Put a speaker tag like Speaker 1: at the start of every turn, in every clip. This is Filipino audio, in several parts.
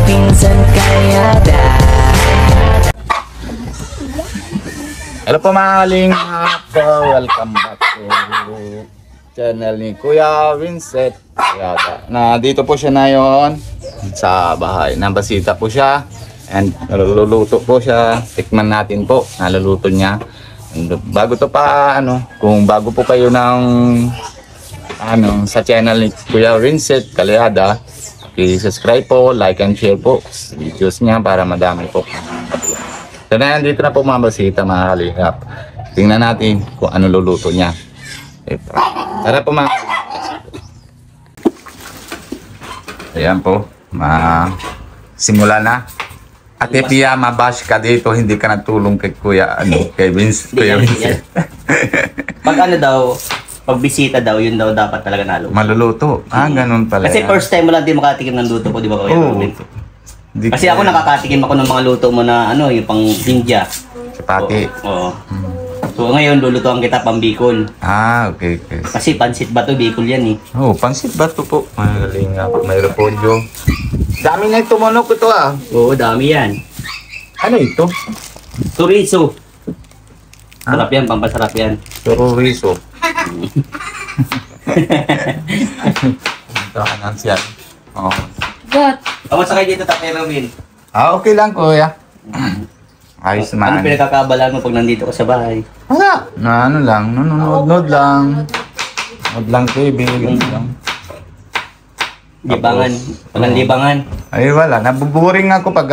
Speaker 1: pinsan kayada.
Speaker 2: Hello po mga kalingap, welcome back to channel ni Kuya Vincent Kayada. Na dito po siya ngayon sa bahay. Nabasita po siya and naluluto po siya. Tikman natin po, naluluto niya. And bago to pa kung bago po kayo ng sa channel ni Kuya Vincent Kayada, i-subscribe po, like and share po videos niya para madami po. So na dito na po mga basita mga kalingap. Tingnan natin kung ano luluto niya. Tara po mga. Ayan po, simula na. Ate Pia, mabash ka dito, hindi ka natulong kay Kuya kay Vince. Kuya Vincent.
Speaker 3: Pag daw, pag bisita daw, yun daw dapat talaga nalo.
Speaker 2: Maluluto. Ganun pala.
Speaker 3: Kasi first time mo lang din makatikim ng luto ko, di ba Kuya?
Speaker 2: Oo.
Speaker 3: Kasi ako nakakatikim ako ng mga luto mo na yung pang India.
Speaker 2: Chapati.
Speaker 3: Oo. So ngayon lulutuan kita pang Bicol.
Speaker 2: Okay.
Speaker 3: Kasi pansit bato Bicol yan eh.
Speaker 2: Pansit bato po. Magaling nga po. May repolyo. Dami na ito manok ito
Speaker 3: Oo, dami yan.
Speaker 2: Ano ito?
Speaker 3: Chorizo. Sarap yan, pampasarap yan.
Speaker 2: Chorizo. Ito, anong siya?
Speaker 3: Kamusta kayo dito, Tatay Robin?
Speaker 2: Okay lang, Kuya. Ayos naman.
Speaker 3: Ano pinagkakabalaan mo pag nandito ka sa bahay?
Speaker 2: Wala. Nanonood lang. Nanonood lang TV. Lang.
Speaker 3: Libangan. Walang libangan.
Speaker 2: Ay, wala. Nabuboring ako pag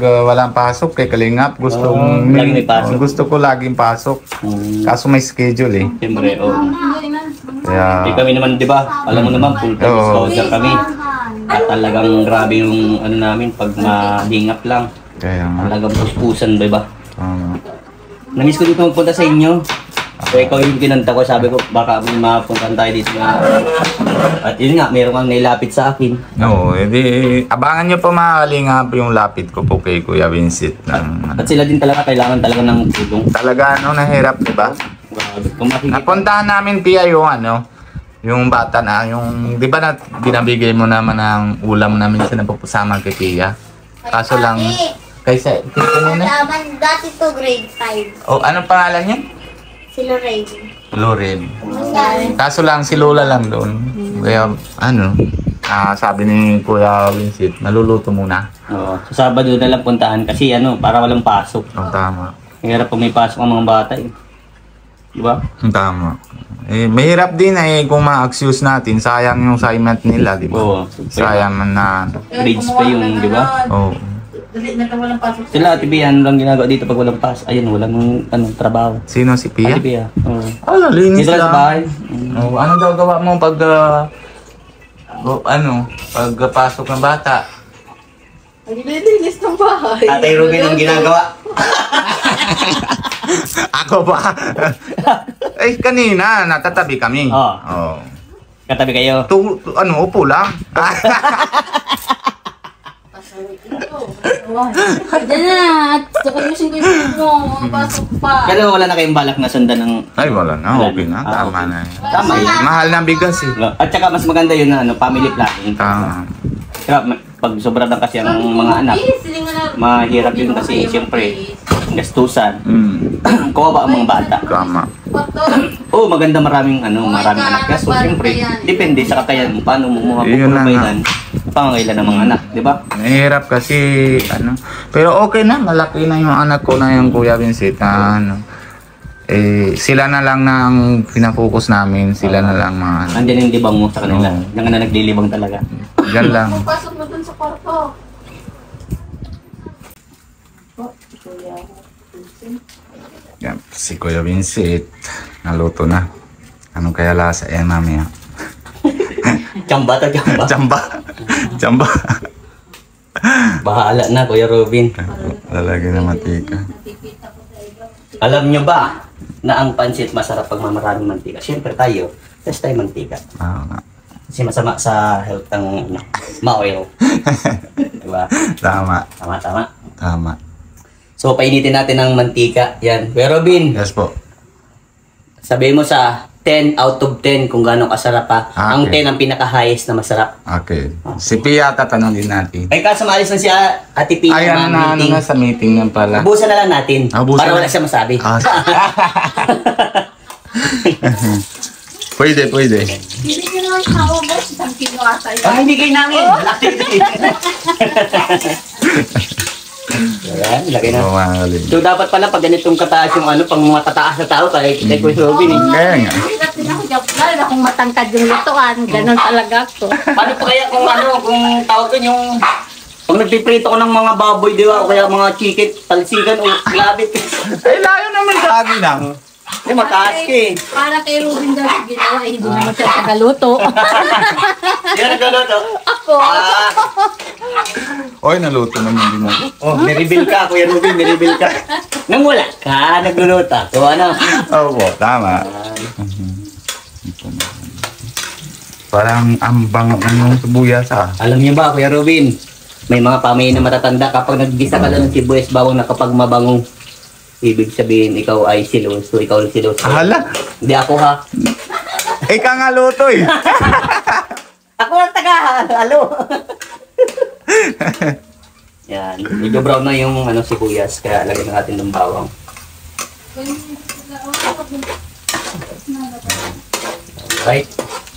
Speaker 2: walang pasok kay Kalingap. Gusto ko laging pasok. Kaso may schedule eh.
Speaker 3: Siyempre,
Speaker 2: Kaya...
Speaker 3: kami naman, di ba? Alam mo naman, full-time scholar kami. At talagang grabe yung namin pag mahingap lang.
Speaker 2: Kaya nga.
Speaker 3: Talagang puspusan, di ba? Namiss ko dito magpunta sa inyo. So ikaw yung kinanta ko, sabi ko baka mapuntan tayo dito na. At yun nga, meron kang nailapit sa akin.
Speaker 2: Abangan nyo pa mga Kalingap yung lapit ko po kay Kuya Vincent.
Speaker 3: At sila din talaga kailangan talaga ng tulong.
Speaker 2: Talaga nahirap, di ba? Napuntahan namin Pia yung bata na, di ba na binabigay mo naman ang ulam namin sa napapasama kay Pia? Kaso lang, kaysa,
Speaker 4: Dati to grade 5.
Speaker 2: anong pangalan niya?
Speaker 4: Si Lorraine.
Speaker 2: Lorraine. Kaso lang, si Lola lang doon. Kaya, sabi ni Kuya Vincent, maluluto muna.
Speaker 3: Oo, sa Sabado na lang puntahan kasi para walang pasok.
Speaker 2: Tama.
Speaker 3: Hirap pag may pasok ang mga bata eh. Di ba?
Speaker 2: Tama. Mahirap din kung ma-excuse natin, sayang yung assignment nila, di ba?
Speaker 3: Oo.
Speaker 2: Sayang na.
Speaker 3: Grades pa yun, di ba?
Speaker 2: Oo.
Speaker 3: Sila, Ate Pia, ano lang ginagawa dito pag walang pasok? Ayun, walang trabaho.
Speaker 2: Sino, si Pia?
Speaker 3: Ate Pia. Oo.
Speaker 2: Linis
Speaker 3: Dito lang sa
Speaker 2: lang.
Speaker 3: bahay.
Speaker 2: Ano daw gawa mo pag, pagpasok ng bata?
Speaker 4: Naglilinis ng bahay.
Speaker 3: Tatay Ruben ang ginagawa.
Speaker 2: Ako ba? Kanina, natatabi kami.
Speaker 3: Oo. Katabi kayo.
Speaker 2: Upo lang.
Speaker 4: Diyan na. Ayusin ko yung mo. Pasok pa.
Speaker 3: Pero wala na kayong balak na sundan ng...
Speaker 2: Ay, wala na. Okay na. Tama na.
Speaker 3: Tama yan.
Speaker 2: Mahal ng bigas eh.
Speaker 3: At saka mas maganda yun family planning.
Speaker 2: Tama.
Speaker 3: Kaya pag sobra lang kasi ang mga anak, mahirap yun kasi siyempre gastusan. Kawawa ang mga bata.
Speaker 2: Tama.
Speaker 3: Maganda maraming anak. Kaso siyempre, depende sa kakayahan mo paano mo mapuprovidean pangangailan ng mga anak, di ba?
Speaker 2: Mahirap kasi pero okay na, malaki na yung anak ko na yung Kuya Vincent na sila na lang na ang pinafocus namin, sila na lang mga
Speaker 3: Andiyan yung libang mo sa kanila. Diyan ka na naglilibang talaga.
Speaker 2: Diyan lang.
Speaker 4: Pasok mo dun sa kwarto.
Speaker 2: Yan, si Kuya Vincent naluto na. Anong kaya lasa mamaya?
Speaker 3: Chamba.
Speaker 2: Chamba.
Speaker 3: Bahala na, Kuya Robin.
Speaker 2: Lalagyan na matika.
Speaker 3: Alam nyo ba na ang pansit masarap pag maraming mantika? Siyempre tayo, test tayo mantika. Kasi masama sa health ng ma-oil. Diba?
Speaker 2: Tama.
Speaker 3: Tama. So, painitin natin ng mantika. Yan. Kuya Robin.
Speaker 2: Yes po.
Speaker 3: Sabihin mo sa 10 out of 10 kung gaano kasarap pa. Ang
Speaker 2: Okay.
Speaker 3: 10 ang pinaka-highest na masarap.
Speaker 2: Okay. Si Pia, tatanungin natin.
Speaker 3: Ay, kaso maalis na si Ate Pia
Speaker 2: Ay, ano na, ano
Speaker 3: meeting.
Speaker 2: na sa meeting na pala.
Speaker 3: Ubusan na lang natin.
Speaker 2: Ubusan
Speaker 3: Para
Speaker 2: na.
Speaker 3: wala siya masabi.
Speaker 2: Ah, pwede.
Speaker 4: Hindi nyo naman kawo, boss. Isang kilo ata yun.
Speaker 3: Ay, hindi kayo namin. Laki Ayan, laki na.
Speaker 2: Mawalim.
Speaker 3: So, dapat pala pag ganitong kataas yung ano, pang mga tataas na tao, kay Kuya Robin eh.
Speaker 2: Kaya nga.
Speaker 4: Hirap din ako, joke lang. Akong matangkad yung lutuan. Ganon talaga ako.
Speaker 3: Paano pa kaya kung ano, kung tawag ko yung... Pag nagpiprito ko ng mga baboy, di ba? O kaya mga chicken, talsikan o labit.
Speaker 2: Ay, layo naman sa akin ah.
Speaker 3: Eh, mataas ka eh.
Speaker 4: Para kay Ruben daw yung ginawa, hindi naman siya tagaluto.
Speaker 3: Yan ang gano'n, no?
Speaker 4: Ako.
Speaker 3: Ah,
Speaker 2: Oy, naluto naman din ako.
Speaker 3: oh, niribil ka, Kuya Ruben, niribil ka. Nang wala ka, nagluluto. So, ano?
Speaker 2: Oo, tama. Parang ambang ang sibuyas ah.
Speaker 3: Alam niyo ba, Kuya Ruben, may mga pamay na matatanda kapag naggisa ka lang ng sibuyas bawang na kapag mabangong, ibig sabihin ikaw ay siloso, ikaw ay siloso.
Speaker 2: Hala,
Speaker 3: Hindi ako ha.
Speaker 2: ikaw nga luto eh.
Speaker 3: Ako ang taga, alo. Yan, medyo brown na yung ano, sibuyas, kaya lagyan natin ng bawang. Right.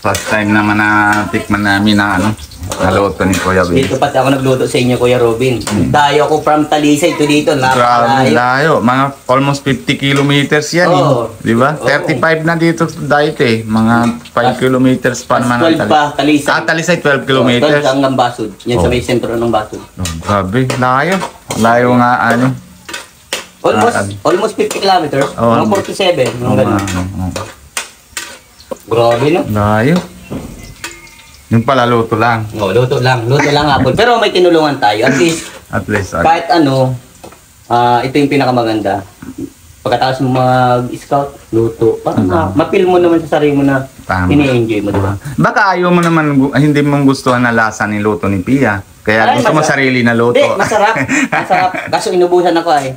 Speaker 2: First time naman na tikman namin na ano, naluto ni Kuya Will.
Speaker 3: Dito pati ako nagluto sa inyo, Kuya Robin. Dayo ako from Talisay to dito,
Speaker 2: Grabe
Speaker 3: napakalayo.
Speaker 2: layo. Mga almost 50 kilometers yan
Speaker 3: Oo.
Speaker 2: eh. Di ba?
Speaker 3: Oo.
Speaker 2: 35 na dito dito eh. Mga 5 kilometers pa naman.
Speaker 3: 12 pa, Talisay.
Speaker 2: Talisay 12
Speaker 3: 12
Speaker 2: kilometers.
Speaker 3: hanggang Basud. Yan sa
Speaker 2: Oh.
Speaker 3: may sentro ng Basud.
Speaker 2: Oh, grabe, layo. Layo nga ano.
Speaker 3: Almost 50 kilometers.
Speaker 2: Oo.
Speaker 3: Mga 47. Mga
Speaker 2: Oo,
Speaker 3: ganun.
Speaker 2: oo.
Speaker 3: Grabe, no?
Speaker 2: Layo. Yung pala luto lang.
Speaker 3: No, luto lang hapon. Pero may tinulungan tayo. At least,
Speaker 2: At least.
Speaker 3: kahit ano, ito yung pinakamaganda. Pagkatapos mo mag-scout, luto. Parang mapil mo naman sa sarili mo na
Speaker 2: Tama.
Speaker 3: ini-enjoy mo, di ba?
Speaker 2: Baka ayaw mo naman, hindi mo gustuhan na lasa ni luto ni Pia. Kaya
Speaker 3: Ay,
Speaker 2: gusto mo
Speaker 3: masarap.
Speaker 2: sarili na luto.
Speaker 3: Hindi, masarap. Masarap. Kaso inubusan ako eh.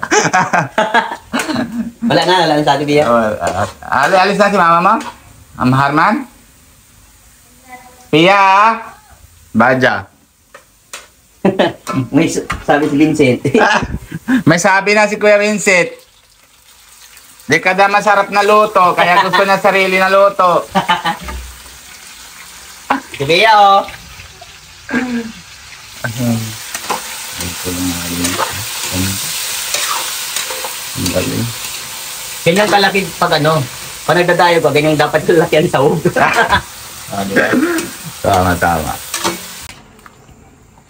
Speaker 3: Wala na sa atin, Bia.
Speaker 2: Alis na si mama mo? Ang Harman? Pia! Baja.
Speaker 3: May sabi si Vincent.
Speaker 2: May sabi na si Kuya Vincent. Di ka daw masarap na luto, kaya gusto niya sarili na luto.
Speaker 3: Si Bia, oh.
Speaker 2: Ang galing.
Speaker 3: Ganyan kalaki pag ano. Pag nagdadayo ka, ganyan dapat lalakihan sa hug. Di ba?
Speaker 2: Tama.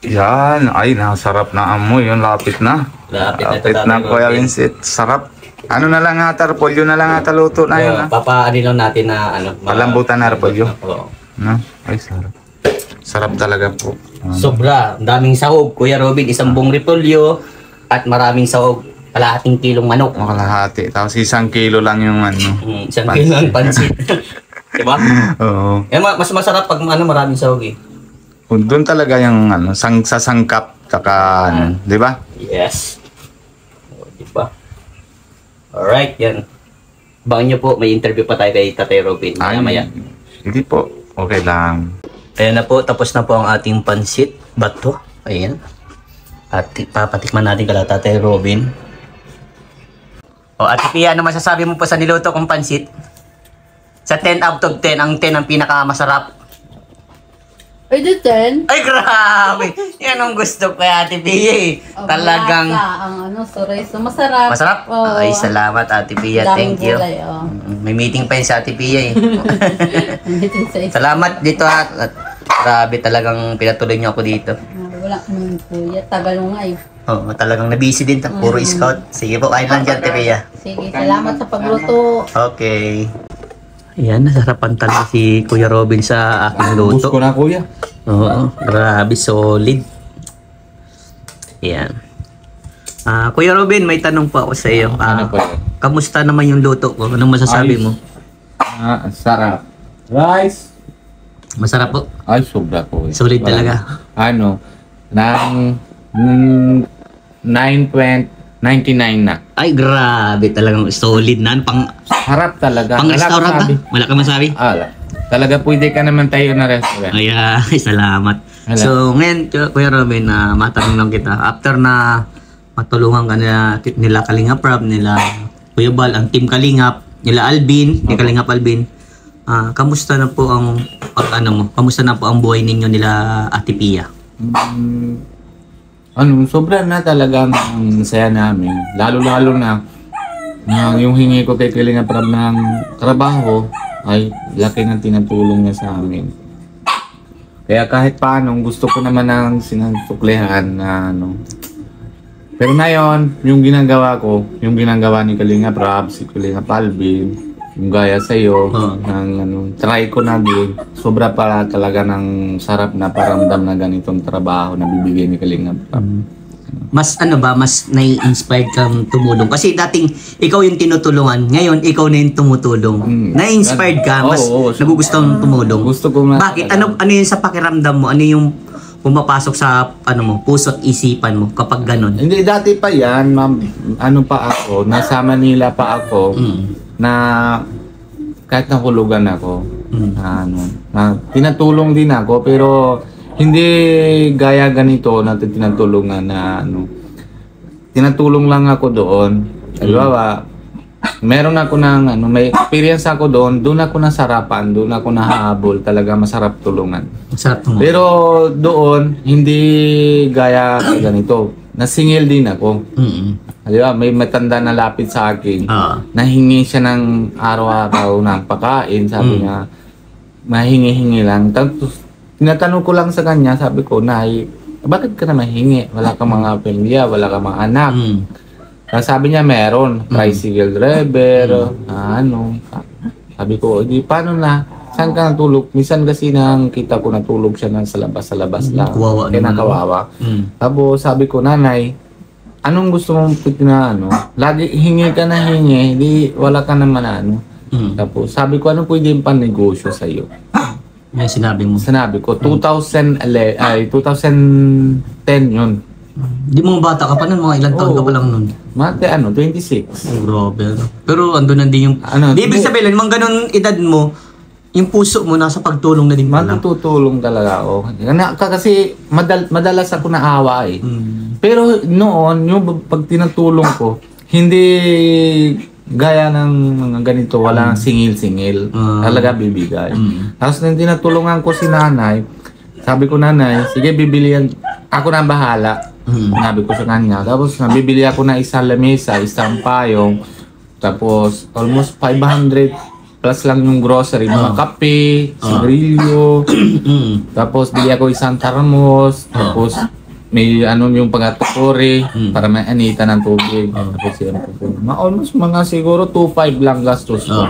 Speaker 2: Yan. Ay, nasarap na amoy. Yung lapit na.
Speaker 3: Lapit
Speaker 2: na
Speaker 3: na
Speaker 2: Kuya Vincent. Sarap. Ano na lang ata, repolyo na lang ata luto na yun.
Speaker 3: Papaano lang natin na ano.
Speaker 2: Palambutan na repolyo.
Speaker 3: Oo.
Speaker 2: No? Ay, sarap. Sarap talaga po.
Speaker 3: Sobra. Ang daming sahog. Kuya Robin, isang buong repolyo at maraming sahog. Kalahating kilong manok.
Speaker 2: Makalahati. Tapos 1 kilo lang yung ano.
Speaker 3: Isang kilong pansit. Diba?
Speaker 2: Oo.
Speaker 3: Mas masarap pag ano, maraming sahog eh.
Speaker 2: Doon talaga yung ano, sasangkap. Tsaka ano. Di ba?
Speaker 3: Yes. Diba? Alright, yan. Abangan nyo po, may interview pa tayo kay Tatay Robin. Maya.
Speaker 2: Hindi po. Okay lang.
Speaker 3: Ayan na po, tapos na po ang ating pansit. Bato. Ayan. At papatikman natin kala Tatay Robin. O, Ate Pia, ano masasabi mo po sa niluto kong pansit? Sa 10 out of 10, ang 10 ang pinakamasarap.
Speaker 4: Ay, the 10.
Speaker 3: Ay, grabe! Yan ang gusto ko kay Ate Pia eh. Talagang
Speaker 4: Ang ano, sorry. So, masarap.
Speaker 3: masarap.
Speaker 4: Oo.
Speaker 3: Ay, salamat Ate Pia.
Speaker 4: Daming
Speaker 3: Thank you.
Speaker 4: gulay, oh.
Speaker 3: May meeting pa yun sa Ate Pia eh.
Speaker 4: Meeting sa isa.
Speaker 3: Salamat dito ha. At grabe talagang pinatuloy niyo ako dito.
Speaker 4: Wala naman kuya. Tagal mo nga eh.
Speaker 3: Oo, talagang nabisi din. Puro scout. Sige po, kain lang dyan, Ate Pia.
Speaker 4: Sige, salamat sa pagluto.
Speaker 3: Okay. Ayan, nasarapan talaga si Kuya Robin sa aking luto.
Speaker 2: na kuya.
Speaker 3: Oo, grabe, solid. Ayan. Kuya Robin, may tanong po ako sa iyo.
Speaker 2: Ano po yun?
Speaker 3: Kamusta naman yung luto ko? Anong masasabi mo?
Speaker 2: Sarap. Rice.
Speaker 3: Masarap po.
Speaker 2: Ay, sobra po.
Speaker 3: Solid talaga.
Speaker 2: Ano, ng 9.9 99 na.
Speaker 3: Ay, grabe. Talagang solid na. Pang
Speaker 2: Harap talaga.
Speaker 3: restaurant ba? Wala ka masabi?
Speaker 2: Ala. Talaga pwede ka naman tayo na restaurant.
Speaker 3: Ay, salamat.
Speaker 2: Wala.
Speaker 3: So, ngayon, Kuya Robin, matanong lang kita. After na matulungan ka nila Kalingap Rob, nila Kuya Bal, ang Team Kalingap, nila Alvin, ni Kalingap Alvin, kamusta na po ang kamusta na po ang buhay ninyo nila Ate Pia?
Speaker 2: Sobra na talaga ang saya namin. Lalo-lalo na yung hingi ko kay Kalingap Rob ng trabaho ay laki ng tinatulong niya sa amin. Kaya kahit paano, gusto ko naman ng sinasuklihan na Pero ngayon, yung ginagawa ko, yung ginagawa ni Kalingap Rob, si Kalingap Alvin, yung gaya sa'yo, try ko na din. Sobra pala talaga ng sarap na paramdam na ganitong trabaho na bibigay ni Kalingap Rob.
Speaker 3: Mas mas nai-inspired kang tumulong. Kasi dating ikaw yung tinutulungan, ngayon ikaw na yung tumutulong. Na-inspired ka, mas nagugustuhan tumulong.
Speaker 2: Gusto ko na.
Speaker 3: Bakit? Ano yun sa pakiramdam mo? Ano yung pumapasok sa puso at isipan mo kapag ganun?
Speaker 2: Hindi, dati pa yan, nasa Manila pa ako, na kahit nahulugan ako, na tinatulong din ako, pero hindi gaya ganito na tinatulungan na tinatulong lang ako doon. Halimbawa, meron ako may experience ako doon ako nasarapan, doon ako nahabol, talaga masarap tulungan.
Speaker 3: Masarap tumulong.
Speaker 2: Pero doon, hindi gaya ganito. Nasingil din ako. Halimbawa, may matanda na lapit sa akin, nahingi siya ng araw-araw ng pagkain, sabi niya, mahingi-hingi lang. Tapos, tinatanong ko lang sa kanya, sabi ko, Nay, bakit ka na mahingi? Wala kang mga pamilya, wala kang mga anak. Sabi niya, meron. Tricycle driver, Sabi ko, di paano na? Saan ka natulog? Minsan kasi kita ko natulog siya sa labas lang.
Speaker 3: Kawawa
Speaker 2: Kaya nakawawa. Tapos sabi ko, Nanay, anong gusto mong lagi hingi ka na hingi, di wala ka naman Tapos sabi ko, ano pwede yung pan-negosyo sa'yo?
Speaker 3: Yan sinabi mo.
Speaker 2: Sinabi ko, 2010 yun.
Speaker 3: Di mo bata ka pa nun, mga ilang taon ka pa lang nun.
Speaker 2: Mate, 26.
Speaker 3: Grabe. Pero andun na din yung... Ibig sabihin, mga ganun edad mo, yung puso mo nasa pagtulong na din pala.
Speaker 2: Matutulong talaga ako. Kasi madalas ako naawa eh. Pero noon, yung pag tinatulong ko, hindi gaya ng mga ganito, wala nang singil-singil. Talaga bibigay. Tapos nung tinatulungan ko si Nanay, sabi ko, Nanay, sige bibilihan, ako na bahala. Sabi ko sa kanya. Tapos nabibili ako na isang lamesa, isang payong, tapos almost 500 plus lang yung grocery, mga kape, sigarilyo, tapos bili ako isang termos, tapos may yung pagkatukuri para may anita ng tubig. Tapos almost mga siguro 2.5 lang gastos ko.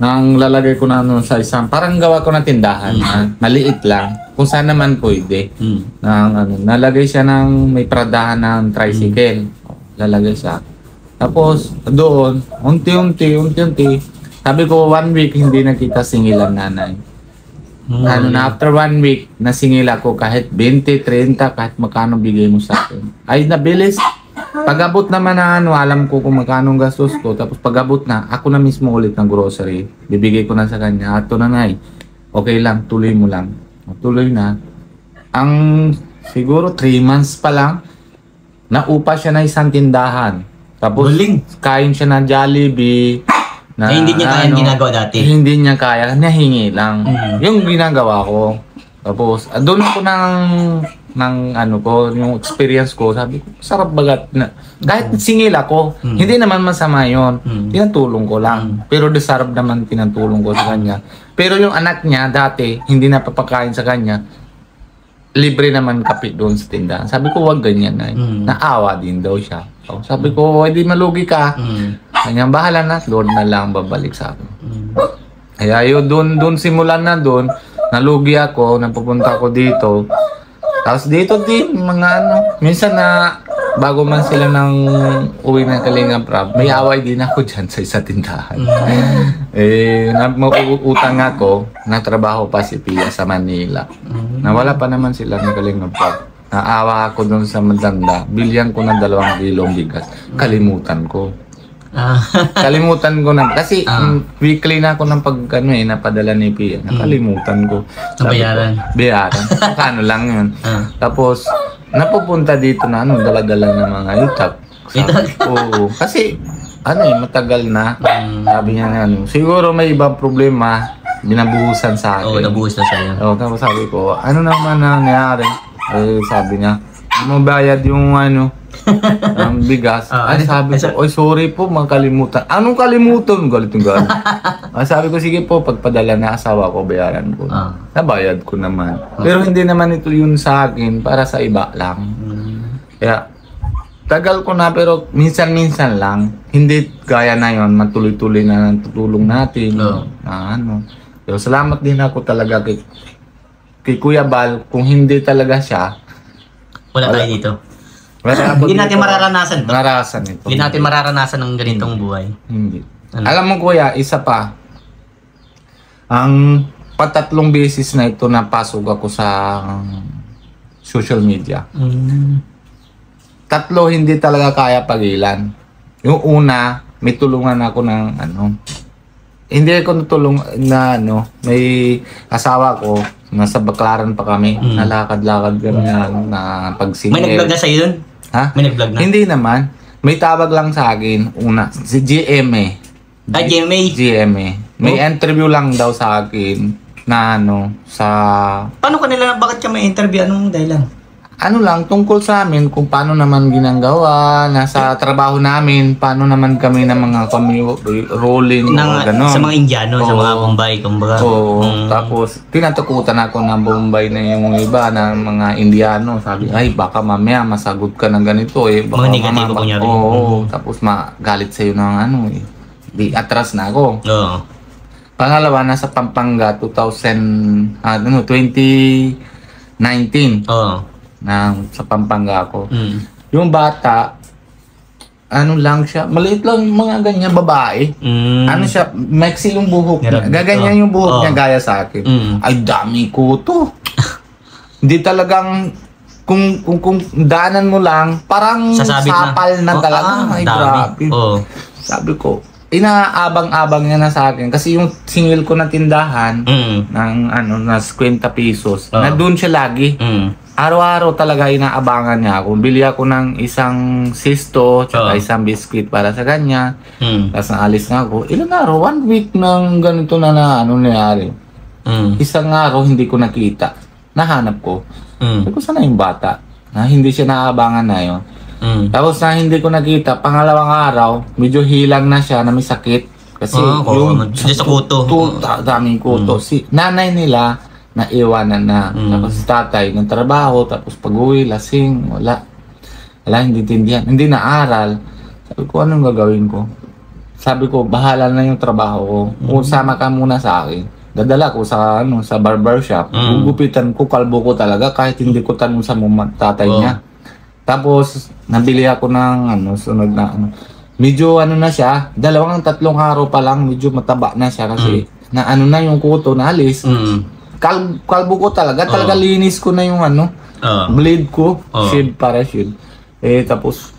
Speaker 2: Nang lalagay ko na sa isang, parang gawa ko na tindahan. Maliit lang. Kung saan naman pwede. Nalagay siya ng may pradahan ng tricycle. Lalagay siya. Tapos doon, unti-unti. Sabi ko 1 week hindi nakita singilan Nanay. After 1 week, nasingil ako kahit 20, 30, kahit magkano bigay mo sa akin. Ay, nabilis. Pag-abot naman na alam ko kung magkano gastos ko. Tapos pag-abot na, ako na mismo ulit ng grocery. Bibigay ko na sa kanya. Ato na Nay. Okay lang, tuloy mo lang. Tuloy na. Ang siguro 3 months pa lang, naupa siya na isang tindahan. Tapos, kain siya ng Jollibee.
Speaker 3: Hindi niya kaya ginagawa dati.
Speaker 2: Hindi niya kaya, nahingi lang. Yung ginagawa ko. Tapos, doon ako yung experience ko, sabi ko, sarap bagat na. Kahit singil ako, hindi naman masama yun. Tinatulong ko lang. Pero desarap naman tinatulong ko sa kanya. Pero yung anak niya, dati, hindi napapakain sa kanya, libre naman kape doon sa tindahan. Sabi ko, wag ganyan na. Naawa din daw siya. So, sabi ko, hindi malugi ka. Kanyang bahala na, Lord na lang babalik sa akin. Kaya yun, doon simulan na doon, nalugi ako, napupunta ako dito. Tapos dito din, minsan na, bago man sila ng uwi ng Kalingap Rob, may away din ako dyan sa isa tindahan. Utang ako, natrabaho pa si Pia sa Manila. Nawala pa naman sila ng Kalingap Rob. naawa ako doon sa matanda. Bilyan ko ng 2 kilong bigas. Kalimutan ko. Kalimutan ko na. Kasi weekly na ako ng napadala ni Pia. Nakalimutan ko.
Speaker 3: Bayaran.
Speaker 2: Bayaran. Kano lang yun. Tapos, napupunta dito na dala-dala ng mga itak. Oo. Kasi, matagal na. Sabi niya na siguro may ibang problema. Binabuhusan sa akin.
Speaker 3: Oo, nabuhos na sa'yo.
Speaker 2: Oo, tapos sabi ko, ano naman nangyari? Sabi niya, mabayad yung ang bigas. Sabi ko, oy sorry po, makalimutan. Anong kalimutan? Galit yung galit. Sabi ko, sige po, pagpadala na asawa ko, bayaran ko. Nabayad ko naman. Pero hindi naman ito yun sa akin, para sa iba lang. Kaya, tagal ko na, pero minsan-minsan lang. Hindi gaya na yun, matuloy-tuloy na tutulong natin. Pero salamat din ako talaga kay Kuya Bal. Kung hindi talaga siya,
Speaker 3: wala tayo dito.
Speaker 2: Hindi
Speaker 3: natin mararanasan to.
Speaker 2: Mararanasan ito.
Speaker 3: Hindi natin mararanasan ng ganitong buhay.
Speaker 2: Hindi. Alam mo kuya, isa pa. Ang 3 beses na ito napasok ako sa social media. 3 hindi talaga kaya pagilan. Yung una, may tulungan ako ng hindi ko natulong na may asawa ko, nasa Baclaran pa kami, nalakad-lakad kami na pagsingil.
Speaker 3: May nag-vlog na sa'yo dun?
Speaker 2: Ha?
Speaker 3: May nag-vlog na?
Speaker 2: Hindi naman. May tawag lang sa akin, una, si GMA.
Speaker 3: GMA?
Speaker 2: GMA. May interview lang daw sa akin na sa...
Speaker 3: Paano bakit ka may interview? Anong dahilan?
Speaker 2: Lang, tungkol sa amin, kung paano naman ginagawa, nasa trabaho namin, paano naman kami ng mga rolling, gano'n.
Speaker 3: Sa mga Indiano, sa mga Bombay, kumbaga.
Speaker 2: Oo, tapos tinatakutan ako ng Bombay na yung iba, ng mga Indiano. Sabi, ay baka mamaya masagot ka ng ganito Baka
Speaker 3: mga negatibo po niya rin.
Speaker 2: Oo, tapos magalit sa'yo ng di atras na ako.
Speaker 3: Oo.
Speaker 2: Pangalawa, nasa Pampanga, 2019.
Speaker 3: Oo.
Speaker 2: Sa Pampanga ako. Yung bata, lang siya, maliit lang yung mga ganyan babae. Siya, maiksi yung buhok niya. Gaganyan yung buhok niya gaya sa akin. Ay, dami ko to. Hindi talagang, kung daanan mo lang, parang sapal na talaga. Ay, grabe. Sabi ko, inaabang-abang niya na sa akin. Kasi yung singil ko na tindahan, ng na 50 pesos, na doon siya lagi. Araw-araw talaga inaabangan niya ako. Bili ako ng isang sisto, tsaka isang biscuit para sa kanya. Tapos naalis na ako. Ilan araw? 1 week ng ganito na nangyari. Isang araw hindi ko nakita. Nahanap ko. Sabi ko, sana yung bata? Na hindi siya naaabangan na yun. Tapos na hindi ko nakita, pangalawang araw, medyo hilang na siya na may sakit. Kasi yung
Speaker 3: sa kuto.
Speaker 2: Daming kuto. Si nanay nila, naiwanan na. Tapos si tatay ng trabaho, tapos pag-uwi, lasing, wala, hindi tindihan, hindi naaral. Sabi ko, anong gagawin ko? Sabi ko, bahala na yung trabaho ko. Kung sama ka muna sa akin, dadala ko sa sa barbershop. Gugupitan ko, kalbo ko talaga, kahit hindi ko tanong sa tatay niya. Tapos, nabili ako ng sunod na medyo na siya, 2-3 araw pa lang, medyo mataba na siya kasi na yung kuto na alis. Kalbo ko talaga linis ko na yung blade ko, shield para shield. Tapos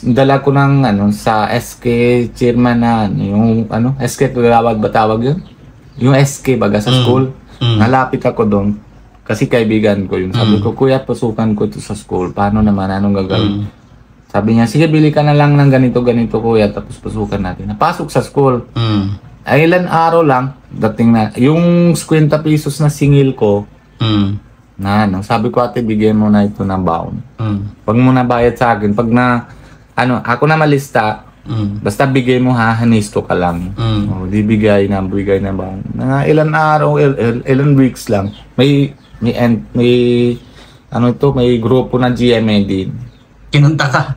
Speaker 2: dala ko ng sa SK chairman na yung SK tawag yun? Yung SK baga sa school. Nalapit ako doon kasi kaibigan ko yun. Sabi ko, kuya, pasukan ko ito sa school. Paano naman? Anong gagawin? Sabi niya, sige, bili ka na lang ng ganito kuya, tapos pasukan natin. Napasok sa school. Ay, ilan araw lang, dating na, yung 50 pesos na singil ko, sabi ko, ate, bigyan mo na ito ng baon. Pag mo na bayad sa akin, pag na, ako na malista, basta bigay mo hanisto ka lang. Di bigay na baon. Ilan araw, ilan weeks lang, may grupo na GMA din.
Speaker 3: Kinunta ka?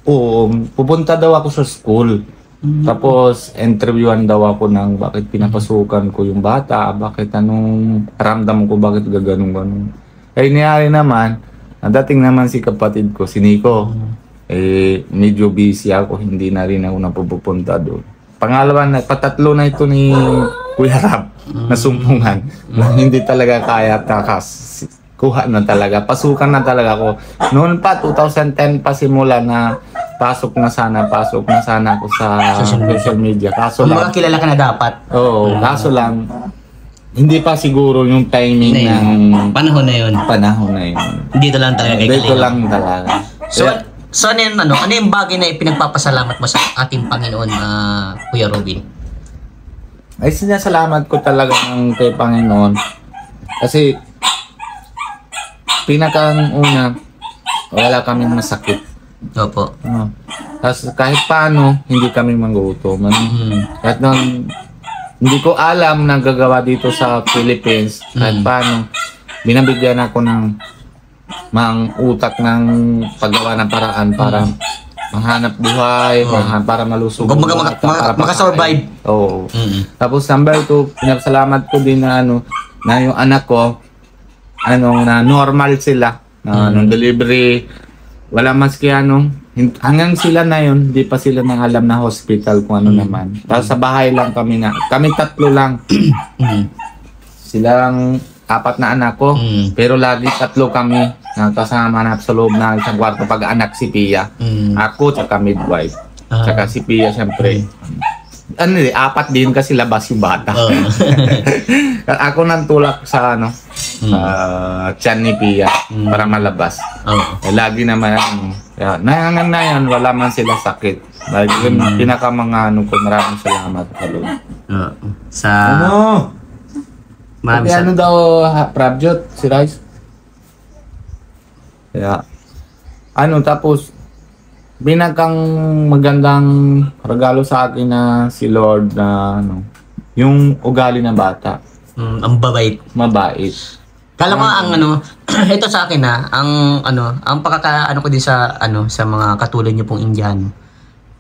Speaker 2: Oo, pupunta daw ako sa school. Tapos, interviewan daw ako ng bakit pinapasukan ko yung bata, bakit anong ramdam ko, bakit gaganong-ganong. Nangyari naman, dating naman si kapatid ko, si Nico, medyo busy ako, hindi na rin ako napupunta doon. Pangalawa, patatlo na ito ni Kuya Rab, na sumpungan, na hindi talaga kaya kuha na talaga. Pasukan na talaga ako. Noon pa, 2010 pa simula na pasok na sana ako sa social media. Kaso
Speaker 3: Kung
Speaker 2: lang,
Speaker 3: mga kilala ka na dapat.
Speaker 2: oo, kaso lang, hindi pa siguro yung timing ng
Speaker 3: Panahon na yun.
Speaker 2: panahon na yun.
Speaker 3: Dito lang talaga kay
Speaker 2: Dito
Speaker 3: Kalingap.
Speaker 2: lang talaga.
Speaker 3: So, ano yung bagay na ipinagpapasalamat mo sa ating Panginoon, Kuya Robin?
Speaker 2: Ay, sinasalamat ko talaga ng kay Panginoon. Kasi, pinakang una, wala kaming masakit.
Speaker 3: Opo.
Speaker 2: Tapos kahit paano, hindi kami magutom. Kahit nung, hindi ko alam na gagawa dito sa Philippines, kahit paano, binabigyan ako ng utak ng paggawa ng paraan para mahanap buhay, para malusog.
Speaker 3: Makasurvive.
Speaker 2: Oo. Tapos number 2, pinapasalamat ko din na na yung anak ko, na normal sila. Nung delivery, wala maski hanggang sila na yun, hindi pa sila nang alam na hospital kung ano naman. Tapos sa bahay lang kami 3 lang. Silang 4 na anak ko, pero lagi 3 kami na kasama na sa loob na isang kwarto pag anak si Pia. Ako, tsaka midwife. Tsaka si Pia, syempre. 4 din kasi labas yung bata. Ako nang tulak sa sa tiyan ni Pia para malabas. Lagi naman nayangan na yan, wala man sila sakit. Lagi pinaka mga ko, maraming salamat sa Lord.
Speaker 3: Sa
Speaker 2: Pati daw Prabjot, si Rice? Kaya, tapos, binakang magandang regalo sa akin na si Lord na, yung ugali ng bata.
Speaker 3: Ang babait.
Speaker 2: Mabait.
Speaker 3: Kala ko ito sa akin ang pagkakaano ko din sa sa mga katulad niyo pong Indiano,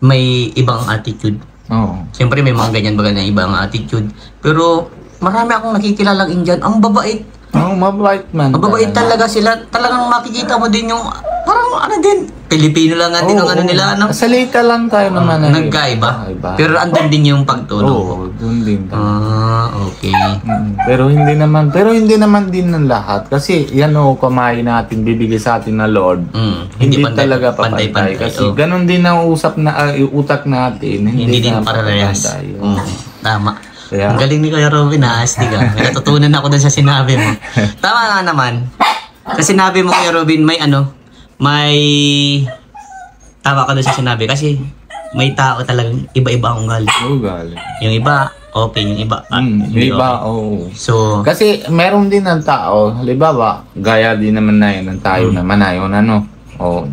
Speaker 3: may ibang attitude.
Speaker 2: Oo.
Speaker 3: Siyempre may mga ganyan baga na ibang attitude. Pero marami akong nakikilalang Indian, ang babait.
Speaker 2: Mabait man.
Speaker 3: Mababait talaga sila. Talagang makikita mo din yung parang din. Pilipino lang din ang nila.
Speaker 2: Salita lang tayo naman.
Speaker 3: Nagkaiba. Pero andun din yung pagtulong.
Speaker 2: Oo, doon din.
Speaker 3: Okay.
Speaker 2: Pero hindi naman din ng lahat. Kasi yan kumain natin, bibigay sa atin na Lord. Hindi talaga pantay. Kasi ganun din ang utak natin. Hindi din
Speaker 3: parehas. Tama.
Speaker 2: Kaya,
Speaker 3: ang galing ni Kuya Robin, astig may natutunan ako dun sa sinabi mo. Tama nga naman. Kasi sinabi mo, Kuya Robin, tama ka dun sa sinabi. Kasi may tao talagang iba-iba ang ugali. Yung iba, okay. Yung iba,
Speaker 2: hindi okay.
Speaker 3: So,
Speaker 2: kasi meron din ng tao, halimbawa, gaya din naman na yun, ng tayo naman na yun,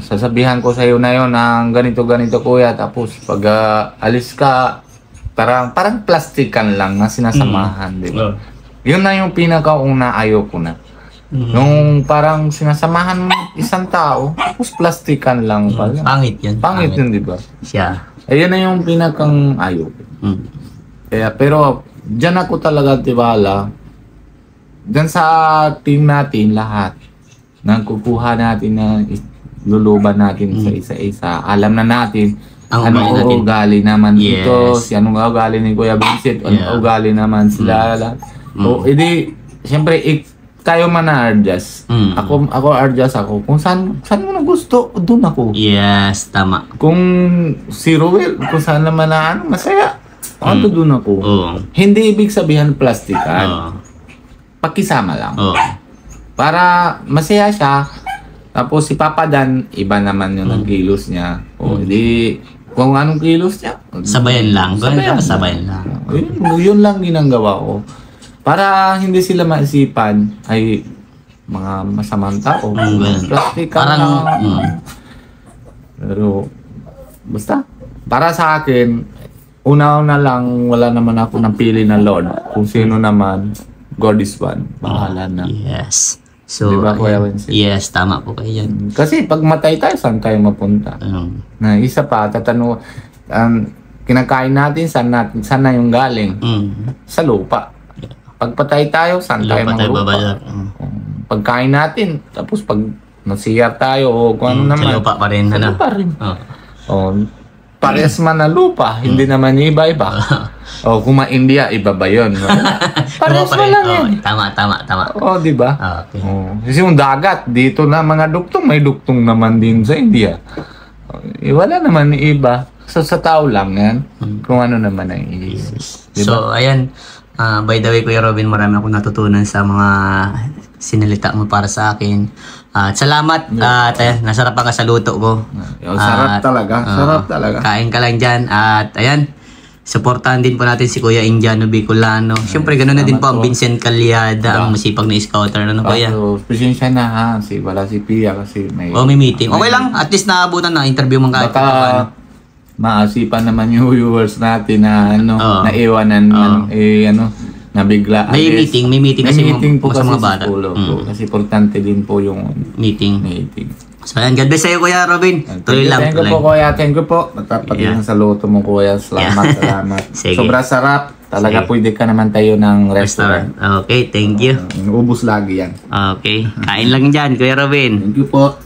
Speaker 2: sasabihan ko sa iyo na yun, ng ganito, kuya, tapos pag alis ka, parang plastikan lang na sinasamahan, di ba? Yun na yung pinakauna ayoko na. Nung parang sinasamahan mo isang tao, tapos plastikan lang pala.
Speaker 3: Pangit yun.
Speaker 2: Pangit yun, di ba?
Speaker 3: Siya.
Speaker 2: Ayun na yung pinakang ayoko. Kaya, pero, dyan ako talaga tiwala. Dyan sa team natin, lahat, nang kukuha natin na luluban natin sa isa-isa. Alam na natin, anong ugali naman dito, anong ugali ni Kuya Vincent, anong ugali naman sila. Edi, siyempre, tayo man na-adjust. Ako adjust ako. Kung saan mo na gusto, doon ako.
Speaker 3: Yes, tama.
Speaker 2: Kung si Ruel, kung saan naman na masaya, doon ako. Hindi ibig sabihin plastikan. Pakisama lang. Para masaya siya, tapos si Papa Dan, iba naman yung nagkilos niya. Hindi, kung anong kilos niya.
Speaker 3: Sabayan lang. Sabayan lang.
Speaker 2: Yun lang ginagawa ko. Para hindi sila maisipan ay mga masamang tao. Plastikan lang. Pero, basta. Para sa akin, una-una lang, wala naman ako napili na Lord. Kung sino naman, God is one. Bahala na.
Speaker 3: Yes. So,
Speaker 2: diba, Kuya Vincent?
Speaker 3: yes, tama po kayo yan.
Speaker 2: Kasi pag matay tayo, saan tayo mapunta? Na isa pa, kinakain natin, saan na yung galing? Sa lupa. Pag patay tayo, saan tayo maglupa? Pagkain natin, tapos pag nasiyar tayo o kung ano naman.
Speaker 3: Sa lupa pa rin.
Speaker 2: Sa lupa rin. Parehas man na lupa, hindi naman iba-iba. O kung ma-India, iba ba yun? Parehas
Speaker 3: Iba pa
Speaker 2: mo
Speaker 3: rin.
Speaker 2: lang
Speaker 3: Oo,
Speaker 2: yan.
Speaker 3: Tama.
Speaker 2: O, di ba?
Speaker 3: Okay.
Speaker 2: Kasi yung dagat, dito na mga duktong, may duktong naman din sa India. Wala naman iba. Sa tao lang yan. Kung ano naman ang diba?
Speaker 3: So, ayan. By the way, Kuya Robin, marami akong natutunan sa mga sinalita mo para sa akin. At salamat. At ayan, nasarapan ka sa luto ko.
Speaker 2: Sarap talaga. Sarap talaga.
Speaker 3: Kain ka lang dyan. At ayan, supportahan din po natin si Kuya Indiano Bicolano. Siyempre, ganoon na din po ang Vincent Calyada, ang masipag na scouter. Ano, Kuya?
Speaker 2: Pasensya na ha. Wala si Pia kasi may...
Speaker 3: May meeting. Okay lang. At least naabutan na. Interview mo kahit
Speaker 2: Baka maasipan naman yung viewers natin na naiwanan man, nabigla.
Speaker 3: May meeting kasi
Speaker 2: po
Speaker 3: sa
Speaker 2: kasi
Speaker 3: mga
Speaker 2: sa
Speaker 3: bata.
Speaker 2: school. Kasi importante din po yung
Speaker 3: Meeting.
Speaker 2: meeting.
Speaker 3: So, ayan. God bless sa'yo, Kuya Robin. Tuloy lang.
Speaker 2: Thank you po, Kuya. Thank you po. Pati sa luto mo, Kuya. Salamat.
Speaker 3: Sige.
Speaker 2: Sobrang sarap. Talaga
Speaker 3: Sige.
Speaker 2: pwede ka naman tayo ng restaurant.
Speaker 3: Okay, thank you.
Speaker 2: Ubus lagi yan.
Speaker 3: Okay. Kain lang dyan, Kuya Robin.
Speaker 2: Thank you po.